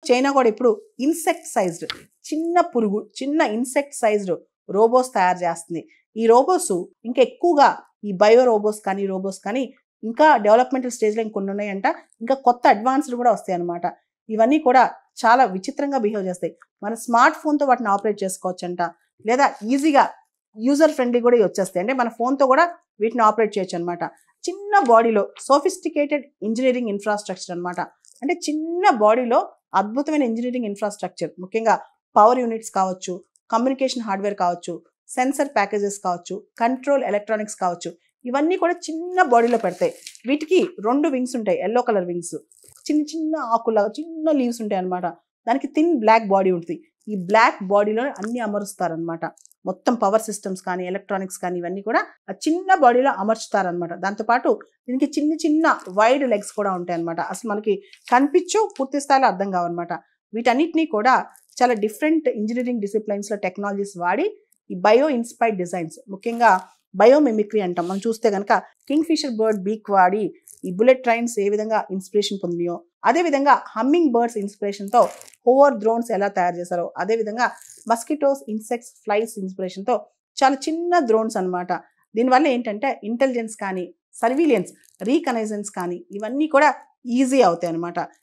China కూడా ఇప్పుడు insect sized చిన్న పురుగు చిన్న ఇన్సెక్ట్ సైజ్డ్ రోబోస్ తయారు చేస్తుంది. ఈ రోబోస్ ఇంకా ఎక్కువగా ఈ బయో రోబోస్ కానీ ఇంకా డెవలప్మెంటల్ స్టేజ్లో ఇంకొన్ని ఉన్నాయంట. ఇంకా కొత్త అడ్వాన్స్డ్ కూడా వస్తాయి అనమాట. ఇవన్నీ కూడా చాలా విచిత్రంగా బిహేవ్ చేస్తాయి. మన స్మార్ట్ ఫోన్తో వాటిని ఆపరేట్ చేసుకోవచ్చంట, లేదా ఈజీగా యూజర్ ఫ్రెండ్లీ కూడా వచ్చేస్తాయి. అంటే మన ఫోన్తో కూడా వీటిని ఆపరేట్ చేయొచ్చు అనమాట. చిన్న బాడీలో సోఫిస్టికేటెడ్ ఇంజనీరింగ్ ఇన్ఫ్రాస్ట్రక్చర్ అనమాట. అంటే చిన్న బాడీలో అద్భుతమైన ఇంజనీరింగ్ ఇన్ఫ్రాస్ట్రక్చర్, ముఖ్యంగా పవర్ యూనిట్స్ కావచ్చు, కమ్యూనికేషన్ హార్డ్వేర్ కావచ్చు, సెన్సర్ ప్యాకేజెస్ కావచ్చు, కంట్రోల్ ఎలక్ట్రానిక్స్ కావచ్చు, ఇవన్నీ కూడా చిన్న బాడీలో పెడతాయి. వీటికి 2 వింగ్స్ ఉంటాయి, ఎల్లో కలర్ వింగ్స్, చిన్న చిన్న ఆకులాగా చిన్న లీవ్స్ ఉంటాయి అనమాట. దానికి థిన్ బ్లాక్ బాడీ ఉంటుంది. ఈ బ్లాక్ బాడీలో అన్ని అమరుస్తారనమాట. మొత్తం పవర్ సిస్టమ్స్ కానీ ఎలక్ట్రానిక్స్ కానీ ఇవన్నీ కూడా ఆ చిన్న బాడీలో అమర్చుతారనమాట. దాంతోపాటు దీనికి చిన్న చిన్న వైడ్ లెగ్స్ కూడా ఉంటాయి అనమాట. అసలు మనకి కనిపించు, పూర్తి స్థాయిలో అర్థం కావన్నమాట. వీటన్నిటినీ కూడా చాలా డిఫరెంట్ ఇంజనీరింగ్ డిసిప్లైన్స్లో టెక్నాలజీస్ వాడి ఈ బయో ఇన్స్పైర్డ్ డిజైన్స్, ముఖ్యంగా బయోమిమిక్రీ అంటాం. మనం చూస్తే కనుక కింగ్ ఫిషర్ బర్డ్ బీక్ వాడి ఈ బుల్లెట్ ట్రైన్స్ ఏ విధంగా ఇన్స్పిరేషన్ పొందినాయో, అదేవిధంగా హమ్మింగ్ బర్డ్స్ ఇన్స్పిరేషన్తో హోవర్ డ్రోన్స్ ఎలా తయారు చేశారో, అదేవిధంగా మస్కిటోస్, ఇన్సెక్ట్స్, ఫ్లైస్ ఇన్స్పిరేషన్తో చాలా చిన్న డ్రోన్స్ అనమాట. దీనివల్ల ఏంటంటే ఇంటెలిజెన్స్ కానీ, సర్వీలియన్స్, రీకనైజెన్స్ కానీ ఇవన్నీ కూడా ఈజీ అవుతాయి అనమాట.